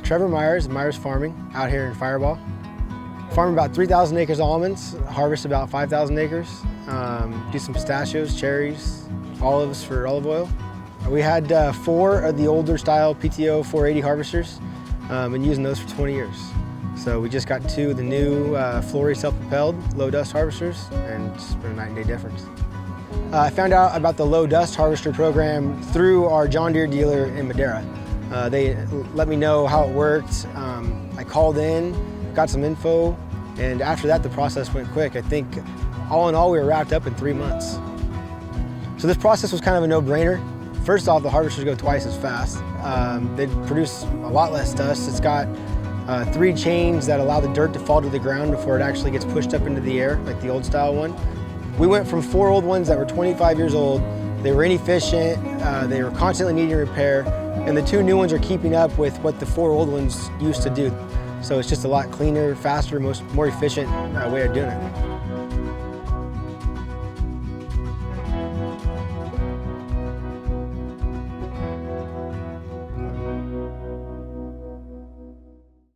Trevor Myers, Myers Farming, out here in Firebaugh. Farm about 3,000 acres of almonds, harvest about 5,000 acres. Do some pistachios, cherries, olives for olive oil. We had 4 of the older style PTO 480 harvesters, been using those for 20 years. So we just got 2 of the new Flory self-propelled low dust harvesters, and it's been a night and day difference. I found out about the low dust harvester program through our John Deere dealer in Madera. They let me know how it worked. I called in, got some info, and after that the process went quick. I think all in all we were wrapped up in 3 months. So this process was kind of a no-brainer. First off, the harvesters go twice as fast. They produce a lot less dust. It's got 3 chains that allow the dirt to fall to the ground before it actually gets pushed up into the air, like the old style one. We went from 4 old ones that were 25 years old. They were inefficient, they were constantly needing repair, and the 2 new ones are keeping up with what the 4 old ones used to do. So it's just a lot cleaner, faster, more efficient way of doing it.